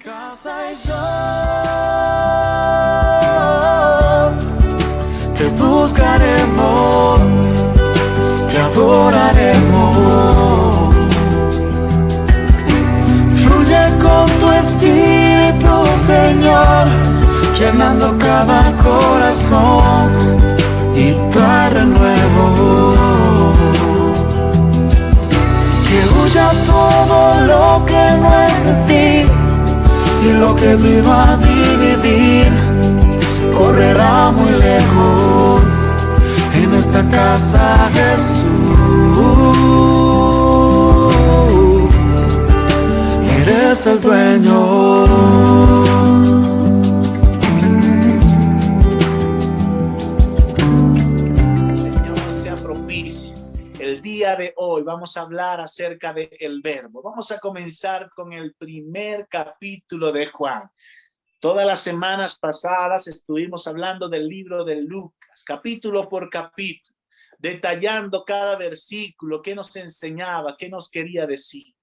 Casa y yo te buscaremos, te adoraremos. Fluye con tu espíritu, Señor, llenando cada corazón y trae renuevo. Que huya todo lo que no es de ti, y lo que vino a dividir correrá muy lejos. En esta casa, Jesús, eres el dueño. Señor sea propicio. El día de hoy vamos a hablar acerca del verbo. Vamos a comenzar con el primer capítulo de Juan. Todas las semanas pasadas estuvimos hablando del libro de Lucas, capítulo por capítulo, detallando cada versículo, qué nos enseñaba, qué nos quería decir.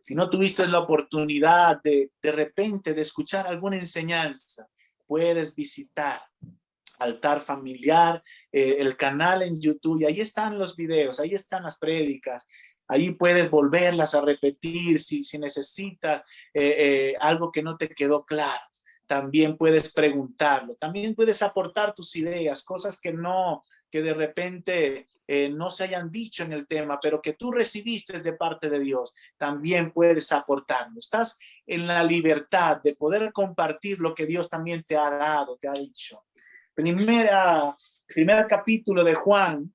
Si no tuviste la oportunidad de repente de escuchar alguna enseñanza, puedes visitar Altar Familiar, el canal en YouTube, y ahí están los videos, ahí están las prédicas, ahí puedes volverlas a repetir si necesitas algo que no te quedó claro. También puedes preguntarlo, también puedes aportar tus ideas, cosas que de repente no se hayan dicho en el tema, pero que tú recibiste de parte de Dios, también puedes aportarlo. Estás en la libertad de poder compartir lo que Dios también te ha dado, te ha dicho. Primer capítulo de Juan,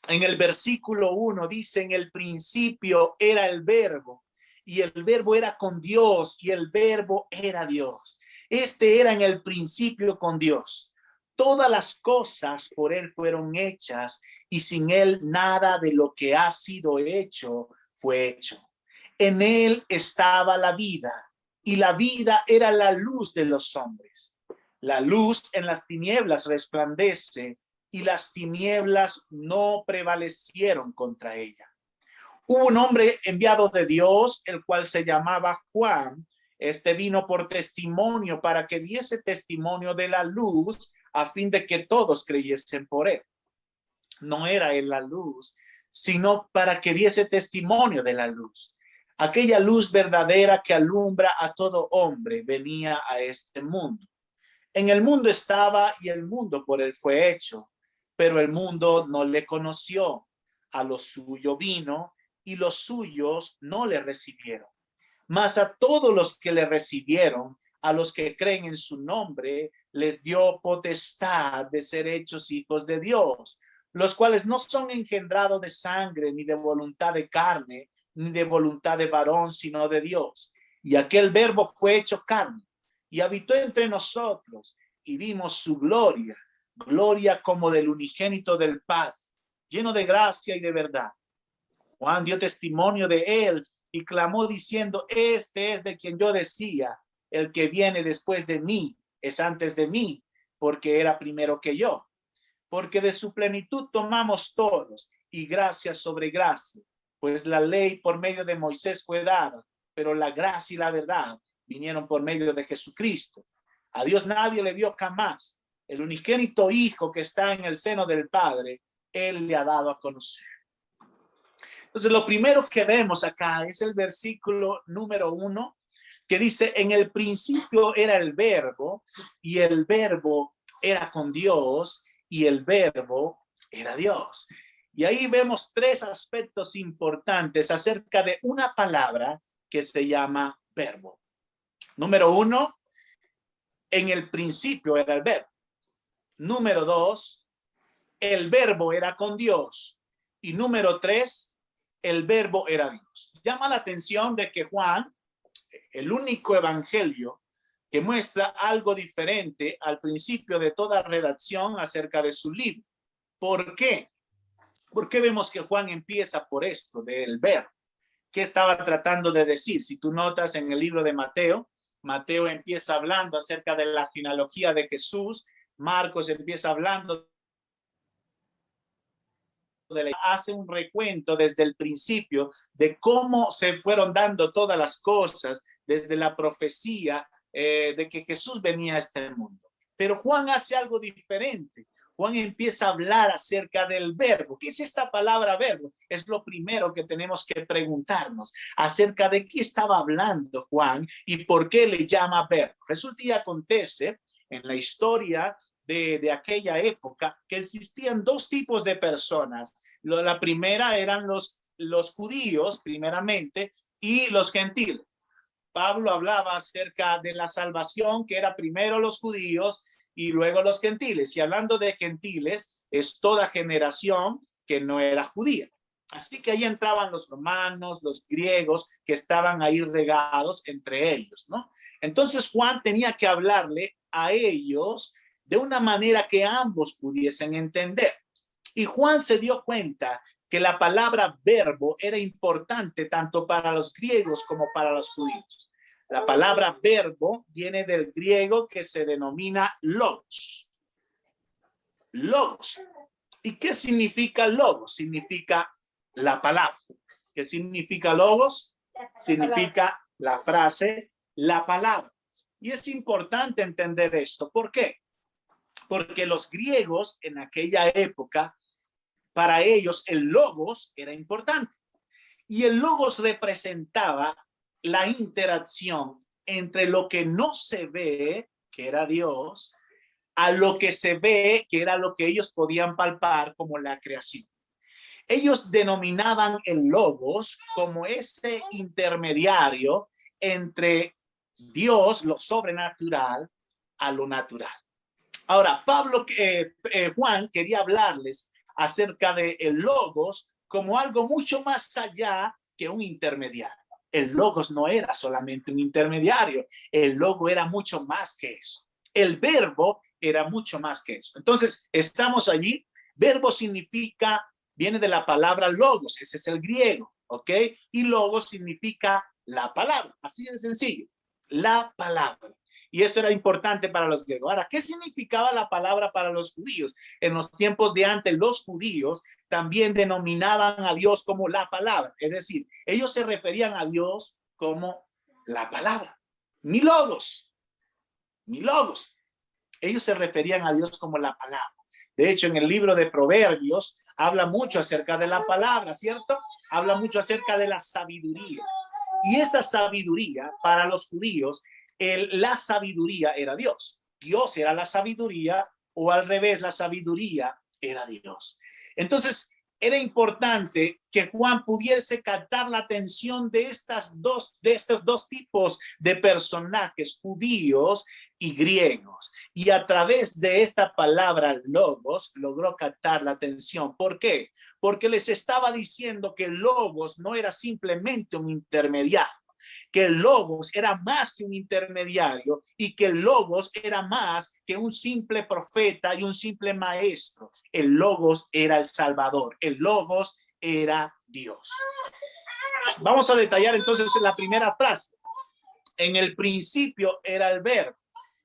en el versículo 1 dice: en el principio era el verbo, y el verbo era con Dios, y el verbo era Dios. Este era en el principio con Dios. Todas las cosas por él fueron hechas, y sin él nada de lo que ha sido hecho fue hecho. En él estaba la vida, y la vida era la luz de los hombres. La luz en las tinieblas resplandece, y las tinieblas no prevalecieron contra ella. Hubo un hombre enviado de Dios, el cual se llamaba Juan. Este vino por testimonio, para que diese testimonio de la luz, a fin de que todos creyesen por él. No era él la luz, sino para que diese testimonio de la luz. Aquella luz verdadera que alumbra a todo hombre venía a este mundo. En el mundo estaba, y el mundo por él fue hecho, pero el mundo no le conoció. A lo suyo vino, y los suyos no le recibieron. Mas a todos los que le recibieron, a los que creen en su nombre, les dio potestad de ser hechos hijos de Dios, los cuales no son engendrados de sangre, ni de voluntad de carne, ni de voluntad de varón, sino de Dios. Y aquel verbo fue hecho carne, y habitó entre nosotros, y vimos su gloria, gloria como del unigénito del Padre, lleno de gracia y de verdad. Juan dio testimonio de él y clamó diciendo: este es de quien yo decía, el que viene después de mí es antes de mí, porque era primero que yo. Porque de su plenitud tomamos todos, y gracia sobre gracia, pues la ley por medio de Moisés fue dada, pero la gracia y la verdad vinieron por medio de Jesucristo. A Dios nadie le vio jamás. El unigénito Hijo que está en el seno del Padre, él le ha dado a conocer. Entonces, lo primero que vemos acá es el versículo número 1, que dice: en el principio era el verbo, y el verbo era con Dios, y el verbo era Dios. Y ahí vemos tres aspectos importantes acerca de una palabra que se llama verbo. Número 1, en el principio era el verbo. Número 2, el verbo era con Dios. Y número 3, el verbo era Dios. Llama la atención de que Juan, el único evangelio que muestra algo diferente al principio de toda redacción acerca de su libro. ¿Por qué? Porque vemos que Juan empieza por esto del verbo. ¿Qué estaba tratando de decir? Si tú notas en el libro de Mateo, Mateo empieza hablando acerca de la genealogía de Jesús. Marcos empieza hablando hace un recuento desde el principio de cómo se fueron dando todas las cosas, desde la profecía de que Jesús venía a este mundo. Pero Juan hace algo diferente. Juan empieza a hablar acerca del verbo. ¿Qué es esta palabra verbo? Es lo primero que tenemos que preguntarnos acerca de qué estaba hablando Juan y por qué le llama verbo. Resulta y acontece en la historia de aquella época que existían dos tipos de personas. La primera eran los judíos, primeramente, y los gentiles. Pablo hablaba acerca de la salvación, que era primero los judíos y luego los gentiles. Y hablando de gentiles, es toda generación que no era judía. Así que ahí entraban los romanos, los griegos, que estaban ahí regados entre ellos, ¿no? Entonces Juan tenía que hablarle a ellos de una manera que ambos pudiesen entender. Y Juan se dio cuenta que la palabra verbo era importante tanto para los griegos como para los judíos. La palabra verbo viene del griego que se denomina logos. Logos. ¿Y qué significa logos? Significa la palabra. ¿Qué significa logos? Significa la frase, la palabra. Y es importante entender esto. ¿Por qué? Porque los griegos en aquella época, para ellos el logos era importante. Y el logos representaba la interacción entre lo que no se ve, que era Dios, a lo que se ve, que era lo que ellos podían palpar como la creación. Ellos denominaban el logos como ese intermediario entre Dios, lo sobrenatural, a lo natural. Ahora, Juan quería hablarles acerca de el logos como algo mucho más allá que un intermediario. El logos no era solamente un intermediario, el logo era mucho más que eso. El verbo era mucho más que eso. Entonces, estamos allí. Verbo significa, viene de la palabra logos, ese es el griego, ¿ok? Y logos significa la palabra, así de sencillo, la palabra. Y esto era importante para los griegos. Ahora, ¿qué significaba la palabra para los judíos? En los tiempos de antes, los judíos también denominaban a Dios como la palabra. Es decir, ellos se referían a Dios como la palabra. Mi logos. Ellos se referían a Dios como la palabra. De hecho, en el libro de Proverbios habla mucho acerca de la palabra, ¿cierto? Habla mucho acerca de la sabiduría. Y esa sabiduría para los judíos, la sabiduría era Dios. Dios era la sabiduría, o al revés, la sabiduría era Dios. Entonces, era importante que Juan pudiese captar la atención de estos dos tipos de personajes, judíos y griegos. Y a través de esta palabra logos, logró captar la atención. ¿Por qué? Porque les estaba diciendo que logos no era simplemente un intermediario, que el logos era más que un intermediario y que el logos era más que un simple profeta y un simple maestro. El logos era el Salvador, el logos era Dios. Vamos a detallar entonces la primera frase. En el principio era el verbo.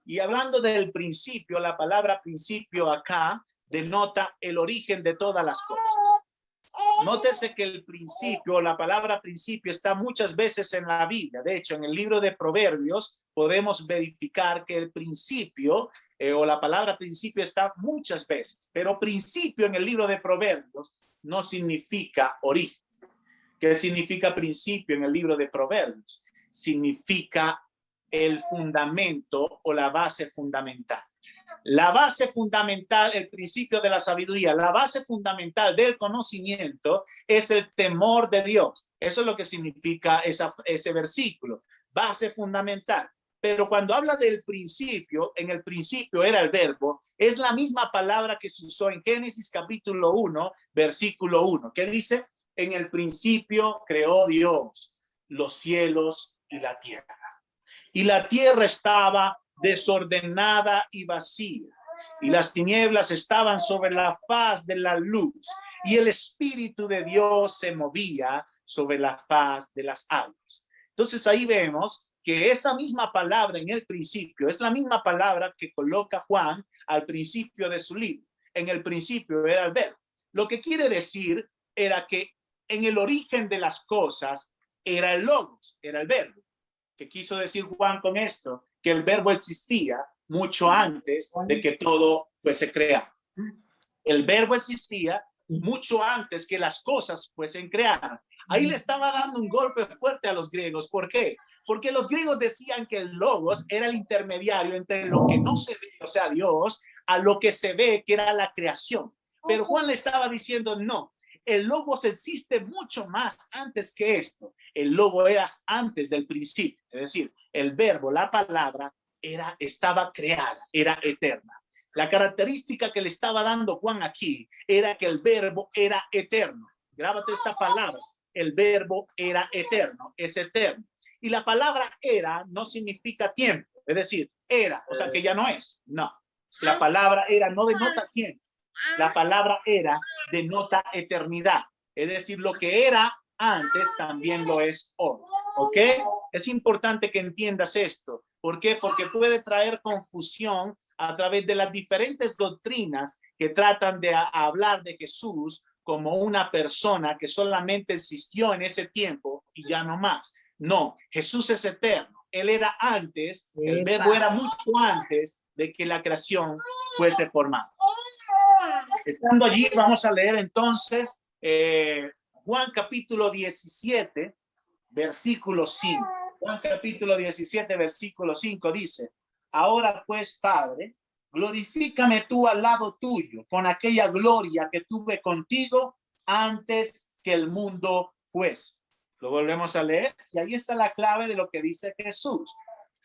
Y hablando del principio, la palabra principio acá denota el origen de todas las cosas. Nótese que el principio, la palabra principio, está muchas veces en la Biblia. De hecho, en el libro de Proverbios podemos verificar que el principio o la palabra principio está muchas veces. Pero principio en el libro de Proverbios no significa origen. ¿Qué significa principio en el libro de Proverbios? Significa el fundamento o la base fundamental. La base fundamental, el principio de la sabiduría, la base fundamental del conocimiento es el temor de Dios. Eso es lo que significa ese versículo, base fundamental. Pero cuando habla del principio, en el principio era el verbo, es la misma palabra que se usó en Génesis capítulo 1, versículo 1, que dice, en el principio creó Dios los cielos y la tierra. Y la tierra estaba desordenada y vacía, y las tinieblas estaban sobre la faz de la luz, y el Espíritu de Dios se movía sobre la faz de las aguas. Entonces ahí vemos que esa misma palabra en el principio es la misma palabra que coloca Juan al principio de su libro. En el principio era el verbo. Lo que quiere decir era que en el origen de las cosas era el logos, era el verbo. ¿Qué quiso decir Juan con esto? Que el verbo existía mucho antes de que todo fuese creado. El verbo existía mucho antes que las cosas fuesen creadas. Ahí le estaba dando un golpe fuerte a los griegos. ¿Por qué? Porque los griegos decían que el logos era el intermediario entre lo que no se ve, o sea, Dios, a lo que se ve, que era la creación. Pero Juan le estaba diciendo, no, el logos existe mucho más antes que esto. El logos era antes del principio. Es decir, el verbo, la palabra, estaba creada, era eterna. La característica que le estaba dando Juan aquí era que el verbo era eterno. Grábate esta palabra. El verbo era eterno, es eterno. Y la palabra era no significa tiempo, es decir, era, o sea que ya no es. No, la palabra era no denota tiempo. La palabra era denota eternidad. Es decir, lo que era antes también lo es hoy. ¿Ok? Es importante que entiendas esto. ¿Por qué? Porque puede traer confusión a través de las diferentes doctrinas que tratan de hablar de Jesús como una persona que solamente existió en ese tiempo y ya no más. No, Jesús es eterno. Él era antes, el verbo era mucho antes de que la creación fuese formada. Estando allí, vamos a leer entonces Juan capítulo 17, versículo 5. Juan capítulo 17, versículo 5 dice: ahora pues, Padre, glorifícame tú al lado tuyo con aquella gloria que tuve contigo antes que el mundo fuese. Lo volvemos a leer y ahí está la clave de lo que dice Jesús.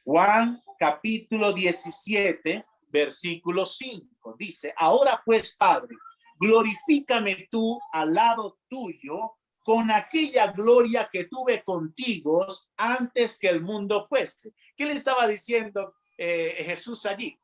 Juan capítulo 17, versículo 5 dice: ahora pues, Padre, glorifícame tú al lado tuyo con aquella gloria que tuve contigo antes que el mundo fuese. ¿Qué le estaba diciendo Jesús allí?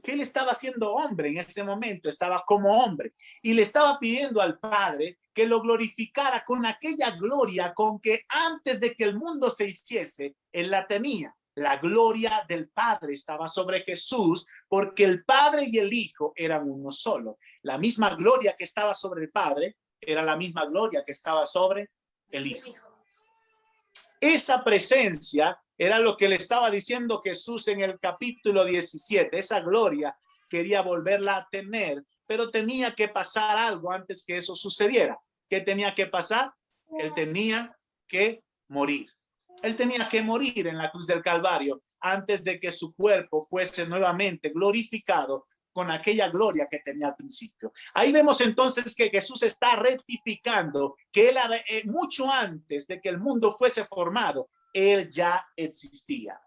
Que él estaba siendo hombre en ese momento, estaba como hombre y le estaba pidiendo al Padre que lo glorificara con aquella gloria con que antes de que el mundo se hiciese, él la tenía. La gloria del Padre estaba sobre Jesús porque el Padre y el Hijo eran uno solo. La misma gloria que estaba sobre el Padre era la misma gloria que estaba sobre el Hijo. Esa presencia era lo que le estaba diciendo Jesús en el capítulo 17. Esa gloria quería volverla a tener, pero tenía que pasar algo antes que eso sucediera. ¿Qué tenía que pasar? Él tenía que morir. Él tenía que morir en la cruz del Calvario antes de que su cuerpo fuese nuevamente glorificado con aquella gloria que tenía al principio. Ahí vemos entonces que Jesús está rectificando que él mucho antes de que el mundo fuese formado, él ya existía.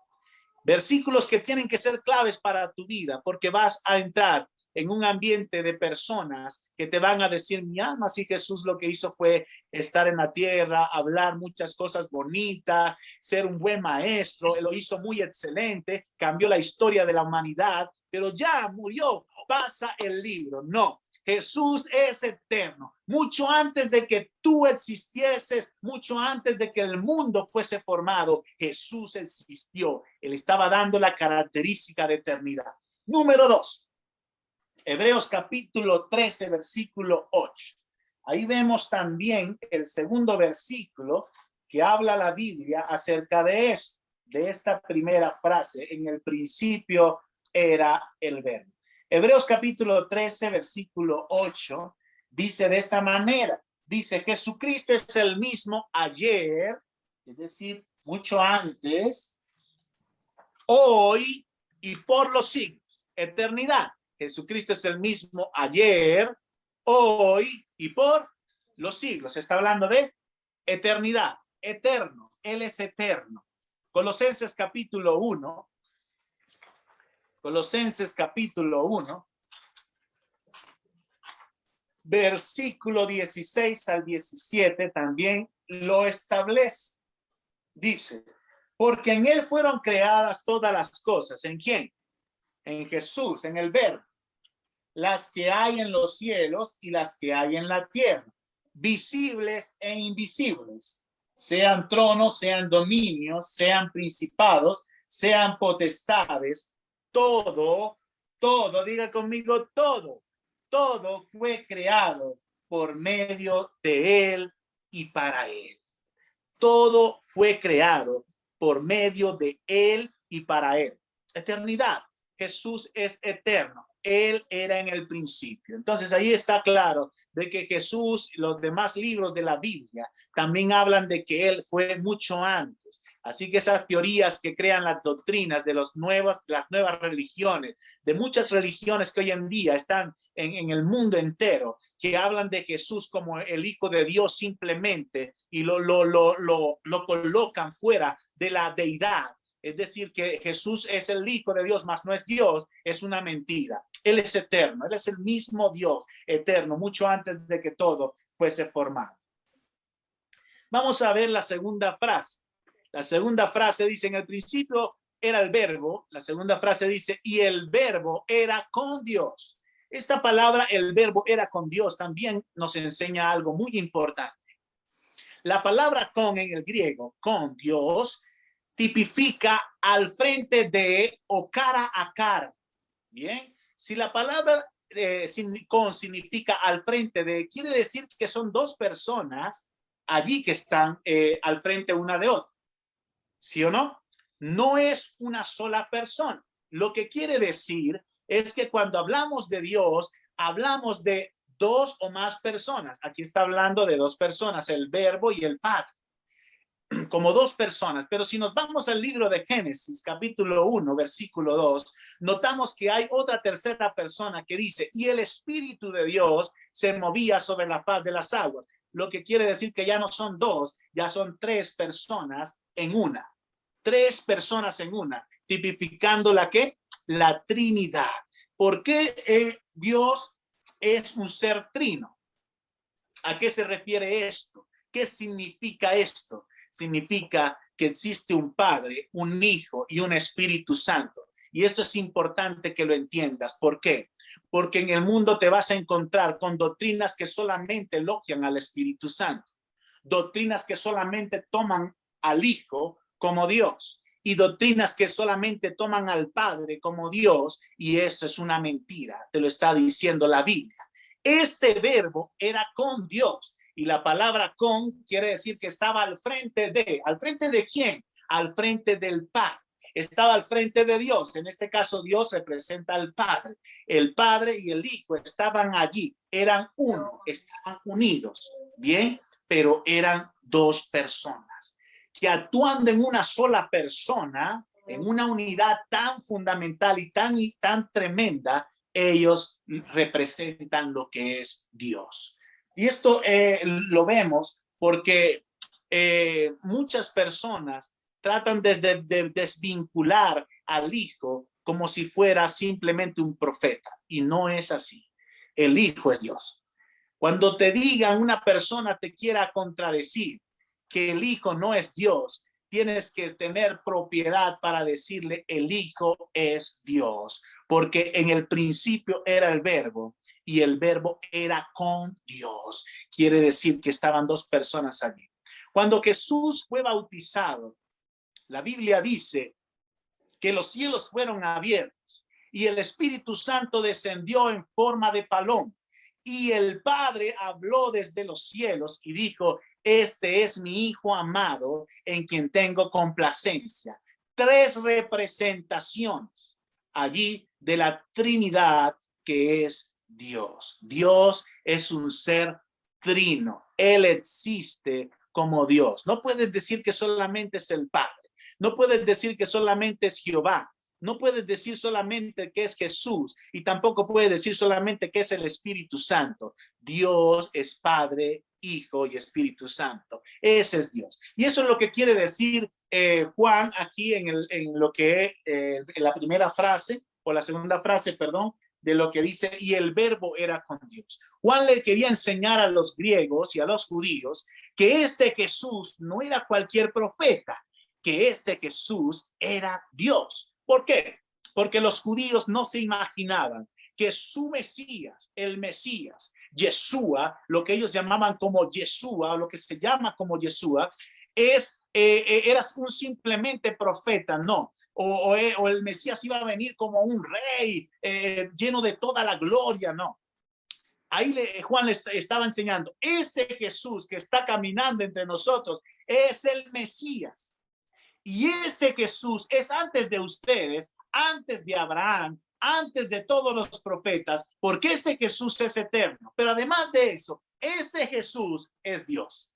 Versículos que tienen que ser claves para tu vida, porque vas a entrar en un ambiente de personas que te van a decir: mi alma, si Jesús lo que hizo fue estar en la tierra, hablar muchas cosas bonitas, ser un buen maestro, él lo hizo muy excelente, cambió la historia de la humanidad, pero ya murió, pasa el libro. No, Jesús es eterno. Mucho antes de que tú existieses, mucho antes de que el mundo fuese formado, Jesús existió. Él estaba dando la característica de eternidad. Número 2. Hebreos capítulo 13, versículo 8. Ahí vemos también el segundo versículo que habla la Biblia acerca de esto, de esta primera frase: en el principio era el verbo. Hebreos capítulo 13, versículo 8, dice de esta manera, dice: Jesucristo es el mismo ayer, es decir, mucho antes, hoy y por los siglos, eternidad. Jesucristo es el mismo ayer, hoy y por los siglos. Se está hablando de eternidad, eterno. Él es eterno. Colosenses capítulo 1. Colosenses capítulo 1. Versículo 16 al 17 también lo establece. Dice: porque en él fueron creadas todas las cosas. ¿En quién? En Jesús, en el Verbo. Las que hay en los cielos y las que hay en la tierra, visibles e invisibles, sean tronos, sean dominios, sean principados, sean potestades, todo, diga conmigo, todo fue creado por medio de él y para él. Todo fue creado por medio de él y para él. Eternidad. Jesús es eterno. Él era en el principio. Entonces ahí está claro de que Jesús, los demás libros de la Biblia, también hablan de que él fue mucho antes. Así que esas teorías que crean las doctrinas de las nuevas religiones, de muchas religiones que hoy en día están en el mundo entero, que hablan de Jesús como el Hijo de Dios simplemente y lo colocan fuera de la deidad. Es decir, que Jesús es el Hijo de Dios, mas no es Dios, es una mentira. Él es eterno, Él es el mismo Dios eterno, mucho antes de que todo fuese formado. Vamos a ver la segunda frase. La segunda frase dice, en el principio era el verbo. La segunda frase dice, y el verbo era con Dios. Esta palabra, el verbo era con Dios, también nos enseña algo muy importante. La palabra con en el griego, con Dios, tipifica al frente de o cara a cara. Bien, si la palabra con significa al frente de, quiere decir que son dos personas allí que están al frente una de otra. ¿Sí o no? No es una sola persona. Lo que quiere decir es que cuando hablamos de Dios, hablamos de dos o más personas. Aquí está hablando de dos personas, el Verbo y el Padre, como dos personas. Pero si nos vamos al libro de Génesis, capítulo 1, versículo 2, notamos que hay otra tercera persona que dice, y el Espíritu de Dios se movía sobre la faz de las aguas. Lo que quiere decir que ya no son dos, ya son tres personas en una. Tres personas en una, tipificando la ¿qué? La Trinidad. ¿Por qué Dios es un ser trino? ¿A qué se refiere esto? ¿Qué significa esto? Significa que existe un Padre, un Hijo y un Espíritu Santo. Y esto es importante que lo entiendas. ¿Por qué? Porque en el mundo te vas a encontrar con doctrinas que solamente elogian al Espíritu Santo. Doctrinas que solamente toman al Hijo como Dios y doctrinas que solamente toman al Padre como Dios, y esto es una mentira, te lo está diciendo la Biblia. Este verbo era con Dios, y la palabra con quiere decir que estaba al frente de ¿quién? Al frente del Padre. Estaba al frente de Dios. En este caso, Dios representa al Padre. El Padre y el Hijo estaban allí, eran uno, estaban unidos, bien, pero eran dos personas que actuando en una sola persona, en una unidad tan fundamental y tan tremenda, ellos representan lo que es Dios. Y esto lo vemos porque muchas personas tratan de desvincular al Hijo como si fuera simplemente un profeta, y no es así. El Hijo es Dios. Cuando te digan, una persona te quiera contradecir que el Hijo no es Dios, tienes que tener propiedad para decirle el Hijo es Dios, porque en el principio era el Verbo y el Verbo era con Dios. Quiere decir que estaban dos personas allí. Cuando Jesús fue bautizado, la Biblia dice que los cielos fueron abiertos y el Espíritu Santo descendió en forma de paloma, y el Padre habló desde los cielos y dijo, este es mi Hijo amado en quien tengo complacencia. Tres representaciones allí de la Trinidad que es Dios. Dios es un ser trino. Él existe como Dios. No puedes decir que solamente es el Padre. No puedes decir que solamente es Jehová. No puedes decir solamente que es Jesús, y tampoco puedes decir solamente que es el Espíritu Santo. Dios es Padre, Hijo y Espíritu Santo. Ese es Dios. Y eso es lo que quiere decir Juan aquí en lo que en la primera frase, o la segunda frase, perdón, de lo que dice, y el Verbo era con Dios. Juan le quería enseñar a los griegos y a los judíos que este Jesús no era cualquier profeta, que este Jesús era Dios. ¿Por qué? Porque los judíos no se imaginaban que su Mesías, el Mesías, Yeshua, lo que ellos llamaban como Yeshua, o lo que se llama como Yeshua, era un simplemente profeta, no. O el Mesías iba a venir como un rey lleno de toda la gloria, no. Ahí Juan les estaba enseñando, ese Jesús que está caminando entre nosotros es el Mesías. Y ese Jesús es antes de ustedes, antes de Abraham, antes de todos los profetas, porque ese Jesús es eterno. Pero además de eso, ese Jesús es Dios.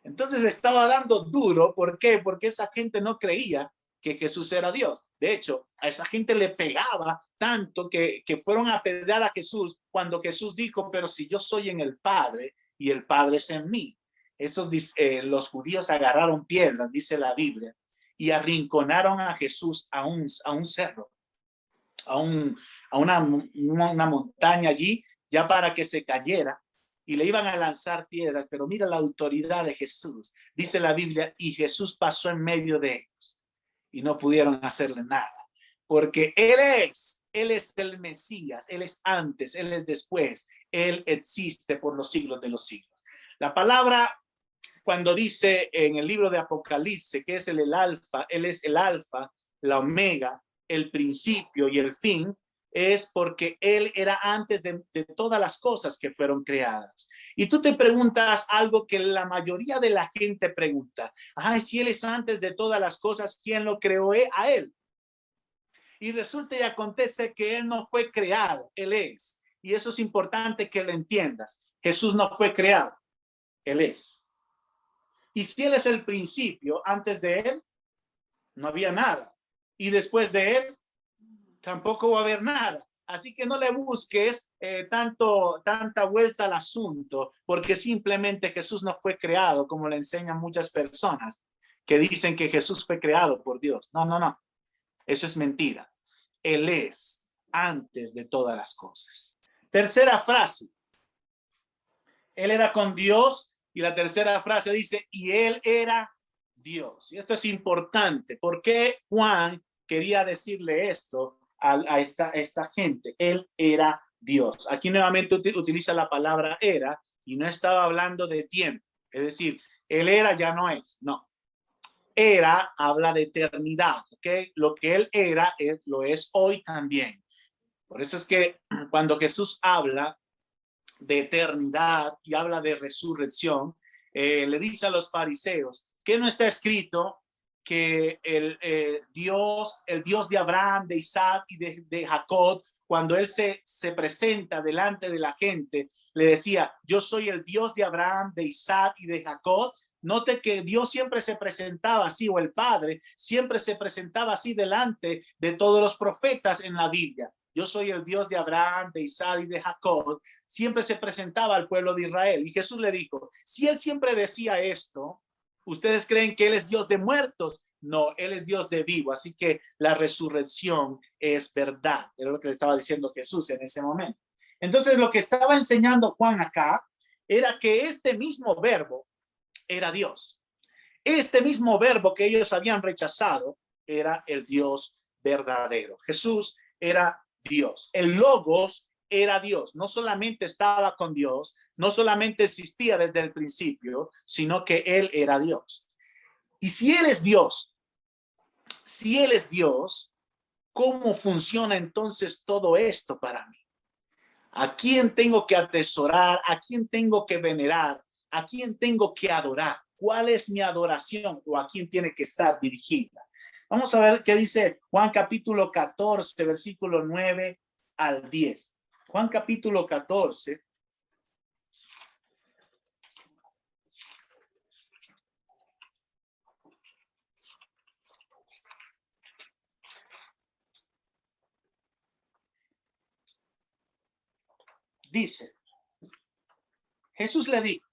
Entonces estaba dando duro. ¿Por qué? Porque esa gente no creía que Jesús era Dios. De hecho, a esa gente le pegaba tanto que fueron a apedrear a Jesús cuando Jesús dijo, pero si yo soy en el Padre y el Padre es en mí. Los judíos agarraron piedras, dice la Biblia, y arrinconaron a Jesús a un cerro, a una montaña allí, ya para que se cayera, y le iban a lanzar piedras. Pero mira la autoridad de Jesús. Dice la Biblia, y Jesús pasó en medio de ellos y no pudieron hacerle nada, porque Él es el Mesías, Él es antes, Él es después, Él existe por los siglos de los siglos. La palabra, cuando dice en el libro de Apocalipsis que es el alfa, Él es el alfa, la omega, el principio y el fin, es porque Él era antes de todas las cosas que fueron creadas. Y tú te preguntas algo que la mayoría de la gente pregunta. Ay, si Él es antes de todas las cosas, ¿quién lo creó? A Él. Y resulta y acontece que Él no fue creado, Él es. Y eso es importante que lo entiendas. Jesús no fue creado, Él es. Y si Él es el principio, antes de Él no había nada. Y después de Él tampoco va a haber nada. Así que no le busques tanta vuelta al asunto, porque simplemente Jesús no fue creado, como le enseñan muchas personas que dicen que Jesús fue creado por Dios. No, no, no. Eso es mentira. Él es antes de todas las cosas. Tercera frase. Él era con Dios, y la tercera frase dice, y Él era Dios. Y esto es importante. ¿Por qué Juan quería decirle esto a esta gente? Él era Dios. Aquí nuevamente utiliza la palabra era, y no estaba hablando de tiempo. Es decir, Él era, ya no es. No. Era habla de eternidad, ¿ok? Lo que Él era, Él lo es hoy también. Por eso es que cuando Jesús habla de eternidad y habla de resurrección, le dice a los fariseos que no está escrito que el Dios de Abraham, de Isaac y de Jacob, cuando Él se presenta delante de la gente, le decía, yo soy el Dios de Abraham, de Isaac y de Jacob. Note que Dios siempre se presentaba así, o el Padre siempre se presentaba así delante de todos los profetas en la Biblia. Yo soy el Dios de Abraham, de Isaac y de Jacob. Siempre se presentaba al pueblo de Israel. Y Jesús le dijo, si Él siempre decía esto, ¿ustedes creen que Él es Dios de muertos? No, Él es Dios de vivo. Así que la resurrección es verdad. Era lo que le estaba diciendo Jesús en ese momento. Entonces, lo que estaba enseñando Juan acá era que este mismo verbo era Dios. Este mismo verbo que ellos habían rechazado era el Dios verdadero. Jesús era Dios. El Logos era Dios. No solamente estaba con Dios, no solamente existía desde el principio, sino que Él era Dios. Y si Él es Dios, ¿cómo funciona entonces todo esto para mí? ¿A quién tengo que atesorar? ¿A quién tengo que venerar? ¿A quién tengo que adorar? ¿Cuál es mi adoración o a quién tiene que estar dirigida? Vamos a ver qué dice Juan capítulo 14, versículo 9 al 10. Juan capítulo 14. Dice, Jesús le dijo,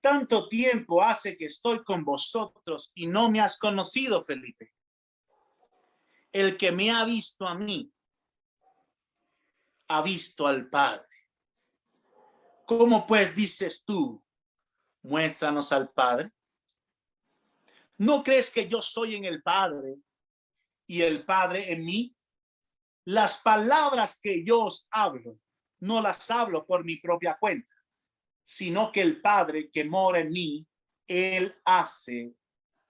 tanto tiempo hace que estoy con vosotros y no me has conocido, Felipe. El que me ha visto a mí, ha visto al Padre. ¿Cómo pues dices tú, muéstranos al Padre? ¿No crees que yo soy en el Padre y el Padre en mí? Las palabras que yo os hablo, no las hablo por mi propia cuenta, sino que el Padre que mora en mí, Él hace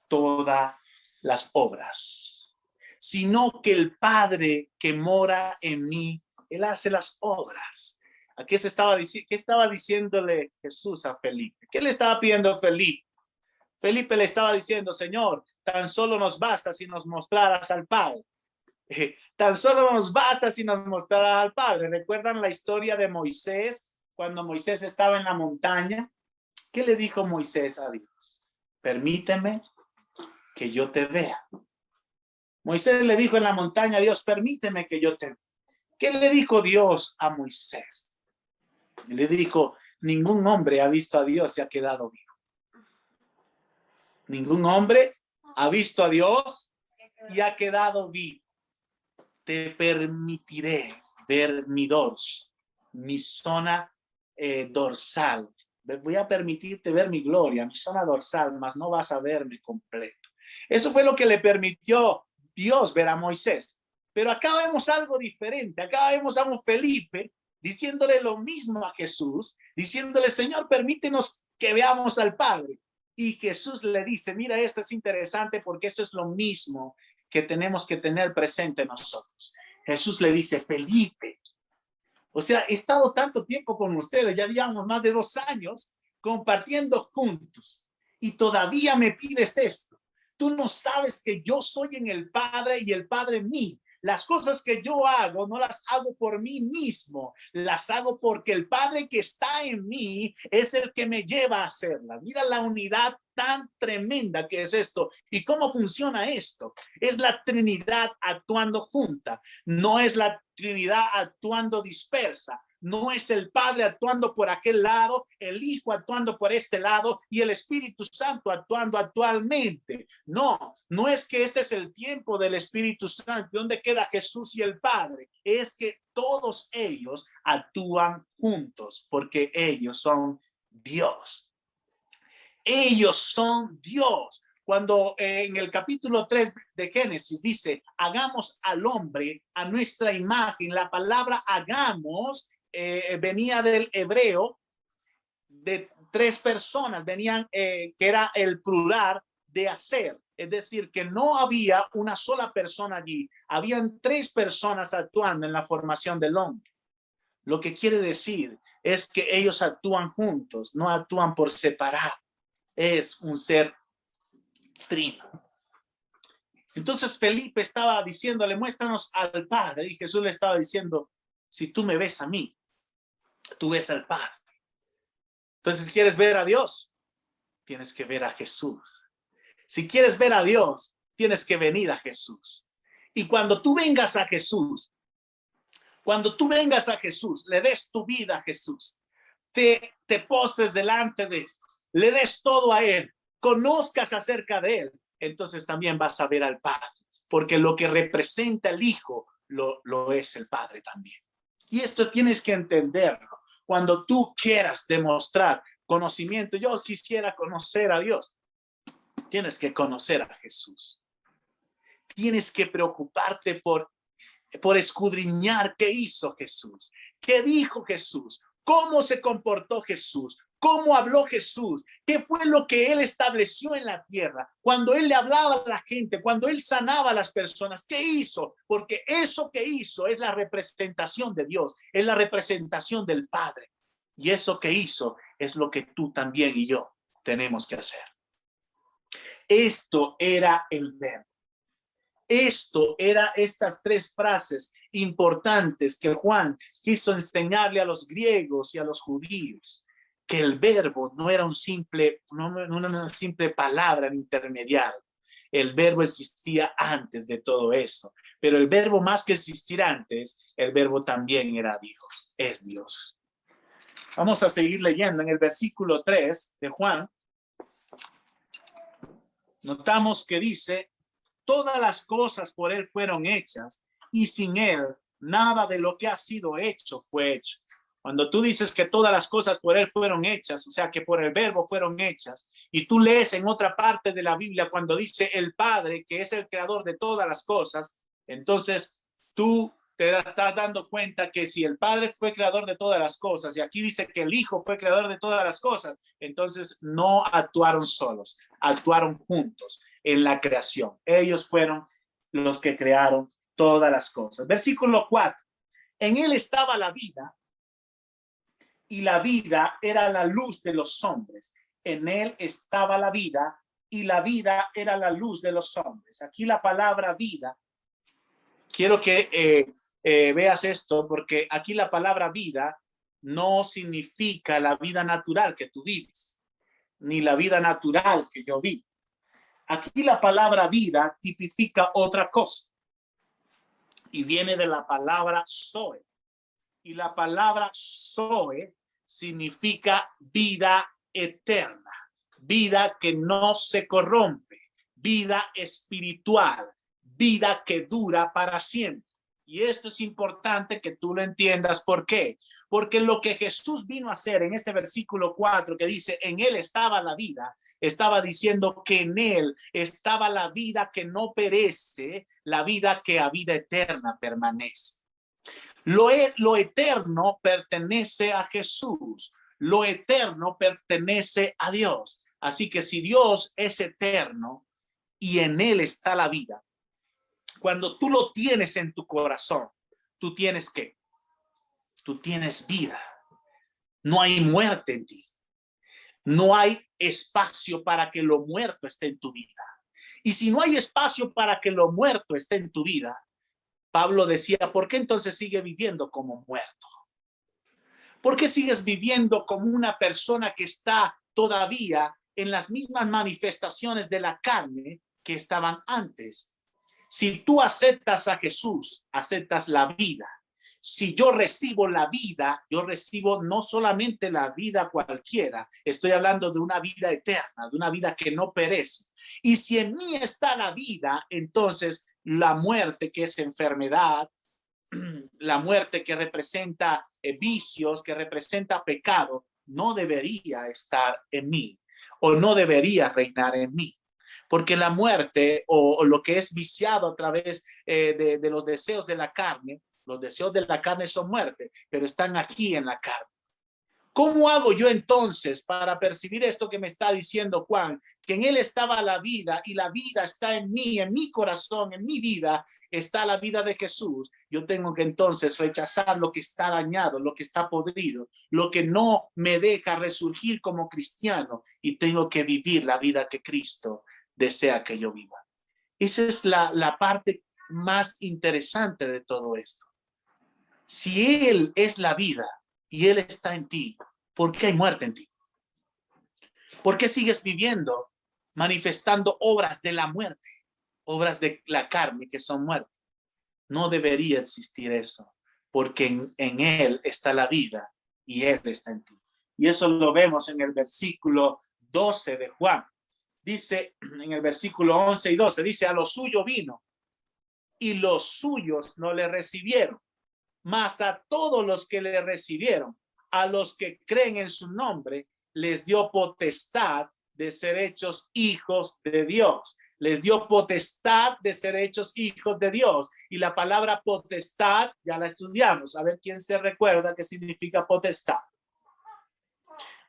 todas las obras. Sino que el Padre que mora en mí, Él hace las obras. ¿Qué estaba diciéndole Jesús a Felipe? ¿Qué le estaba pidiendo a Felipe? Felipe le estaba diciendo, Señor, tan solo nos basta si nos mostraras al Padre. Tan solo nos basta si nos mostraras al Padre. ¿Recuerdan la historia de Moisés? Cuando Moisés estaba en la montaña, ¿qué le dijo Moisés a Dios? Permíteme que yo te vea. Moisés le dijo en la montaña a Dios, permíteme que yo te vea. ¿Qué le dijo Dios a Moisés? Le dijo, ningún hombre ha visto a Dios y ha quedado vivo. Ningún hombre ha visto a Dios y ha quedado vivo. Te permitiré ver mi dorso, mi zona dorsal. Voy a permitirte ver mi gloria, mi zona dorsal, mas no vas a verme completo. Eso fue lo que le permitió Dios ver a Moisés. Pero acá vemos algo diferente. Acá vemos a un Felipe diciéndole lo mismo a Jesús, diciéndole, Señor, permítenos que veamos al Padre. Y Jesús le dice, mira, esto es interesante porque esto es lo mismo que tenemos que tener presente nosotros. Jesús le dice, Felipe, o sea, he estado tanto tiempo con ustedes, ya llevamos más de 2 años compartiendo juntos y todavía me pides esto. Tú no sabes que yo soy en el Padre y el Padre en mí. Las cosas que yo hago no las hago por mí mismo, las hago porque el Padre que está en mí es el que me lleva a hacerlas. Mira la unidad tan tremenda que es esto. ¿Y cómo funciona esto? Es la Trinidad actuando junta, no es la Trinidad actuando dispersa. No es el Padre actuando por aquel lado, el Hijo actuando por este lado y el Espíritu Santo actuando actualmente. No, no es que este es el tiempo del Espíritu Santo, donde queda Jesús y el Padre. Es que todos ellos actúan juntos porque ellos son Dios. Ellos son Dios. Cuando en el capítulo 3 de Génesis dice, hagamos al hombre a nuestra imagen, la palabra hagamos venía del hebreo de 3 personas, venían que era el plural de hacer, es decir, que no había una sola persona allí, habían 3 personas actuando en la formación del hombre. Lo que quiere decir es que ellos actúan juntos, no actúan por separado, es un ser trino. Entonces Felipe estaba diciéndole, muéstranos al Padre, y Jesús le estaba diciendo, si tú me ves a mí, tú ves al Padre. Entonces, si quieres ver a Dios, tienes que ver a Jesús. Si quieres ver a Dios, tienes que venir a Jesús. Y cuando tú vengas a Jesús, le des tu vida a Jesús, te postres delante de él, le des todo a él, conozcas acerca de él, entonces también vas a ver al Padre, porque lo que representa el Hijo lo es el Padre también. Y esto tienes que entenderlo. Cuando tú quieras demostrar conocimiento, yo quisiera conocer a Dios, tienes que conocer a Jesús. Tienes que preocuparte por escudriñar qué hizo Jesús, qué dijo Jesús, cómo se comportó Jesús, cómo habló Jesús, qué fue lo que él estableció en la tierra, cuando él le hablaba a la gente, cuando él sanaba a las personas, qué hizo, porque eso que hizo es la representación de Dios, es la representación del Padre, y eso que hizo es lo que tú también y yo tenemos que hacer. Esto era el verbo. Esto era estas 3 frases importantes que Juan quiso enseñarle a los griegos y a los judíos, que el verbo no era una simple palabra intermediaria. El verbo existía antes de todo eso, pero el verbo más que existir antes, el verbo también era Dios, es Dios. Vamos a seguir leyendo en el versículo 3 de Juan. Notamos que dice, todas las cosas por él fueron hechas y sin él nada de lo que ha sido hecho fue hecho. Cuando tú dices que todas las cosas por él fueron hechas, o sea que por el verbo fueron hechas, y tú lees en otra parte de la Biblia cuando dice el Padre, que es el creador de todas las cosas, entonces tú te estás dando cuenta que si el Padre fue creador de todas las cosas, y aquí dice que el Hijo fue creador de todas las cosas, entonces no actuaron solos, actuaron juntos en la creación. Ellos fueron los que crearon todas las cosas. Versículo 4. En él estaba la vida, y la vida era la luz de los hombres. En él estaba la vida, y la vida era la luz de los hombres. Aquí la palabra vida, quiero que veas esto, porque aquí la palabra vida no significa la vida natural que tú vives, ni la vida natural que yo vivo. Aquí la palabra vida tipifica otra cosa y viene de la palabra Zoe. Y la palabra Zoe significa vida eterna, vida que no se corrompe, vida espiritual, vida que dura para siempre. Y esto es importante que tú lo entiendas. ¿Por qué? Porque lo que Jesús vino a hacer en este versículo 4 que dice, en él estaba la vida, estaba diciendo que en él estaba la vida que no perece, la vida que a vida eterna permanece. Lo eterno pertenece a Jesús, lo eterno pertenece a Dios. Así que si Dios es eterno y en él está la vida, cuando tú lo tienes en tu corazón, tú tienes ¿qué? Tú tienes vida. No hay muerte en ti. No hay espacio para que lo muerto esté en tu vida. Y si no hay espacio para que lo muerto esté en tu vida, Pablo decía, ¿por qué entonces sigue viviendo como muerto? ¿Por qué sigues viviendo como una persona que está todavía en las mismas manifestaciones de la carne que estaban antes? Si tú aceptas a Jesús, aceptas la vida. Si yo recibo la vida, yo recibo no solamente la vida cualquiera, estoy hablando de una vida eterna, de una vida que no perece. Y si en mí está la vida, entonces la muerte, que es enfermedad, la muerte que representa vicios, que representa pecado, no debería estar en mí o no debería reinar en mí. Porque la muerte o lo que es viciado a través de los deseos de la carne, los deseos de la carne son muerte, pero están aquí en la carne. ¿Cómo hago yo entonces para percibir esto que me está diciendo Juan? Que en él estaba la vida y la vida está en mí, en mi corazón, en mi vida está la vida de Jesús. Yo tengo que entonces rechazar lo que está dañado, lo que está podrido, lo que no me deja resurgir como cristiano y tengo que vivir la vida que Cristo desea que yo viva. Esa es la parte más interesante de todo esto. Si Él es la vida y Él está en ti, ¿por qué hay muerte en ti? ¿Por qué sigues viviendo manifestando obras de la muerte, obras de la carne que son muerte? No debería existir eso, porque en Él está la vida y Él está en ti. Y eso lo vemos en el versículo 12 de Juan. Dice en el versículo 11 y 12, dice, a lo suyo vino y los suyos no le recibieron, mas a todos los que le recibieron, a los que creen en su nombre, les dio potestad de ser hechos hijos de Dios. Les dio potestad de ser hechos hijos de Dios. Y la palabra potestad ya la estudiamos. A ver quién se recuerda qué significa potestad.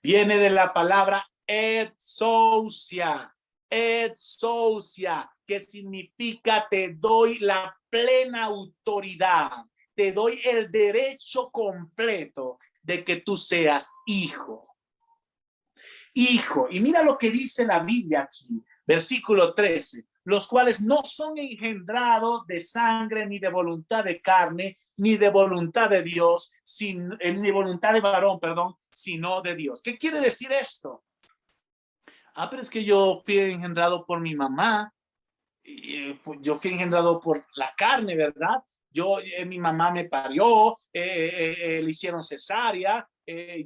Viene de la palabra exousia, que significa te doy la plena autoridad, te doy el derecho completo de que tú seas hijo. Hijo, y mira lo que dice la Biblia aquí, versículo 13, los cuales no son engendrados de sangre, ni de voluntad de carne, ni de voluntad de Dios, ni voluntad de varón, perdón, sino de Dios. ¿Qué quiere decir esto? Pero es que yo fui engendrado por mi mamá, yo fui engendrado por la carne, ¿verdad? Mi mamá me parió, le hicieron cesárea,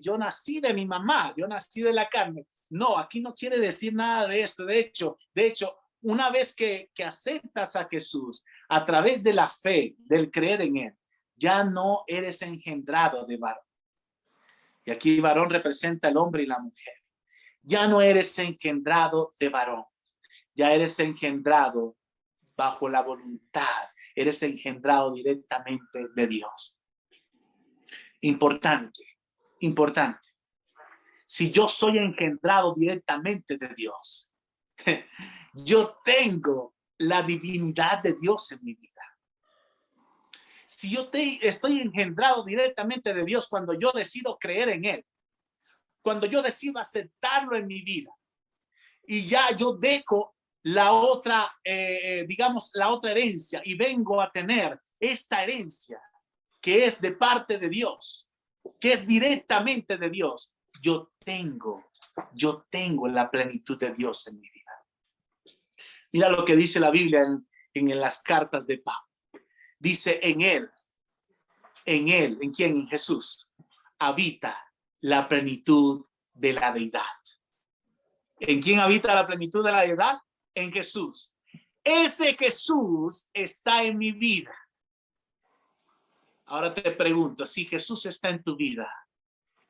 yo nací de mi mamá, yo nací de la carne. No, aquí no quiere decir nada de esto. De hecho, una vez que aceptas a Jesús a través de la fe, del creer en él, ya no eres engendrado de varón. Y aquí varón representa el hombre y la mujer. Ya no eres engendrado de varón, ya eres engendrado bajo la voluntad, eres engendrado directamente de Dios. Importante. Si yo soy engendrado directamente de Dios, yo tengo la divinidad de Dios en mi vida. Si yo estoy engendrado directamente de Dios cuando yo decido creer en él, cuando yo decido aceptarlo en mi vida, y ya yo dejo la otra, digamos, la otra herencia y vengo a tener esta herencia que es de parte de Dios, que es directamente de Dios. Yo tengo la plenitud de Dios en mi vida. Mira lo que dice la Biblia en las cartas de Pablo. Dice ¿en quién? En Jesús habita la plenitud de la deidad. ¿En quién habita la plenitud de la deidad? En Jesús. Ese Jesús está en mi vida. Ahora te pregunto, si Jesús está en tu vida,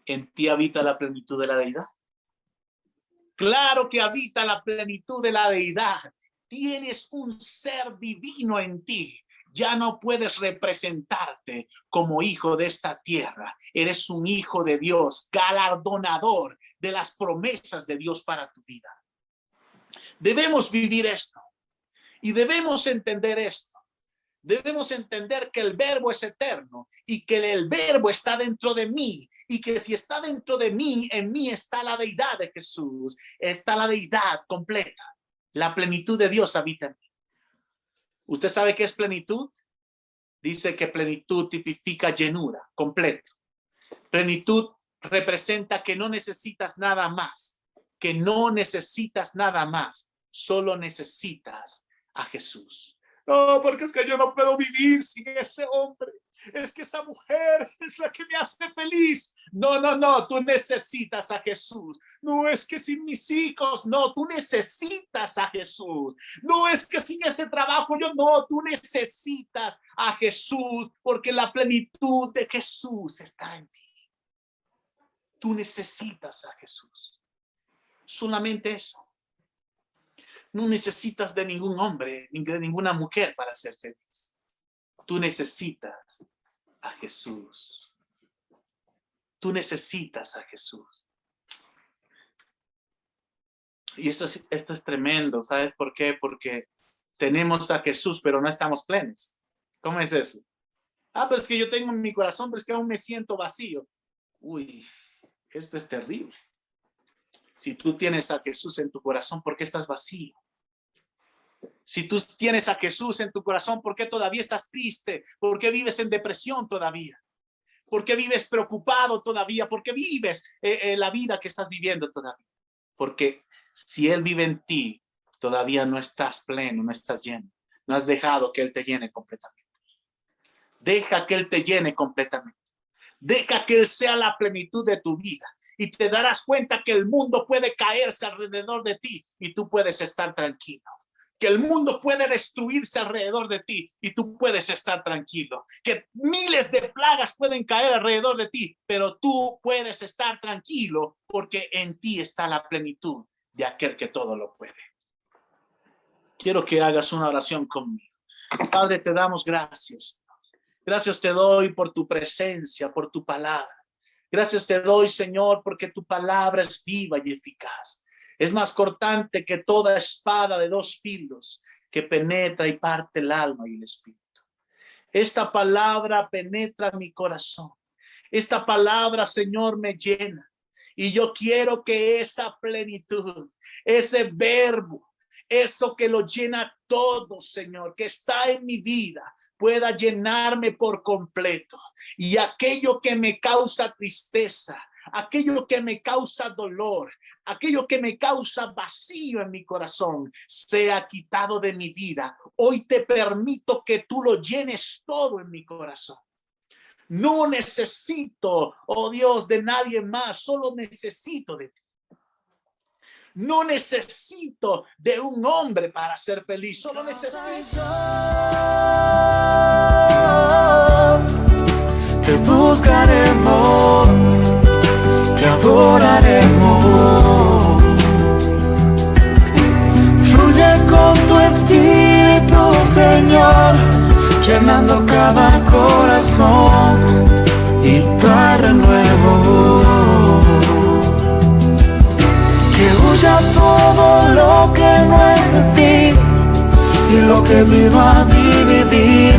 ¿en ti habita la plenitud de la deidad? Claro que habita la plenitud de la deidad. Tienes un ser divino en ti. Ya no puedes representarte como hijo de esta tierra. Eres un hijo de Dios, galardonador de las promesas de Dios para tu vida. Debemos vivir esto y debemos entender esto. Debemos entender que el verbo es eterno y que el verbo está dentro de mí y que si está dentro de mí, en mí está la deidad de Jesús, está la deidad completa. La plenitud de Dios habita en mí. ¿Usted sabe qué es plenitud? Dice que plenitud tipifica llenura, completo. Plenitud representa que no necesitas nada más, que no necesitas nada más, solo necesitas a Jesús. No, porque es que yo no puedo vivir sin ese hombre. Es que esa mujer es la que me hace feliz. No, tú necesitas a Jesús. No es que sin mis hijos, no, tú necesitas a Jesús. No es que sin ese trabajo no, tú necesitas a Jesús, porque la plenitud de Jesús está en ti. Tú necesitas a Jesús. Solamente eso. No necesitas de ningún hombre, ni de ninguna mujer para ser feliz. Tú necesitas a Jesús. Tú necesitas a Jesús. Y esto es tremendo. ¿Sabes por qué? Porque tenemos a Jesús, pero no estamos plenos. ¿Cómo es eso? Pues es que yo tengo en mi corazón, pero es que aún me siento vacío. Uy, esto es terrible. Si tú tienes a Jesús en tu corazón, ¿por qué estás vacío? Si tú tienes a Jesús en tu corazón, ¿por qué todavía estás triste? ¿Por qué vives en depresión todavía? ¿Por qué vives preocupado todavía? ¿Por qué vives la vida que estás viviendo todavía? Porque si Él vive en ti, todavía no estás pleno, no estás lleno. No has dejado que Él te llene completamente. Deja que Él te llene completamente. Deja que Él sea la plenitud de tu vida. Y te darás cuenta que el mundo puede caerse alrededor de ti y tú puedes estar tranquilo. Que el mundo puede destruirse alrededor de ti y tú puedes estar tranquilo. Que miles de plagas pueden caer alrededor de ti, pero tú puedes estar tranquilo porque en ti está la plenitud de aquel que todo lo puede. Quiero que hagas una oración conmigo. Padre, te damos gracias. Gracias te doy por tu presencia, por tu palabra. Gracias te doy, Señor, porque tu palabra es viva y eficaz. Es más cortante que toda espada de dos filos que penetra y parte el alma y el espíritu. Esta palabra penetra mi corazón. Esta palabra, Señor, me llena. Y yo quiero que esa plenitud, ese verbo, eso que lo llena todo, Señor, que está en mi vida, pueda llenarme por completo. Y aquello que me causa tristeza, aquello que me causa dolor, aquello que me causa vacío en mi corazón, sea quitado de mi vida. Hoy te permito que tú lo llenes todo en mi corazón. No necesito, oh Dios, de nadie más, solo necesito de ti. No necesito de un hombre para ser feliz, solo necesito. Te buscaremos, te adoraremos. Fluye con tu espíritu, Señor, llenando cada corazón y trae renuevo. Que huya todo lo que no es de ti y lo que vino a dividir.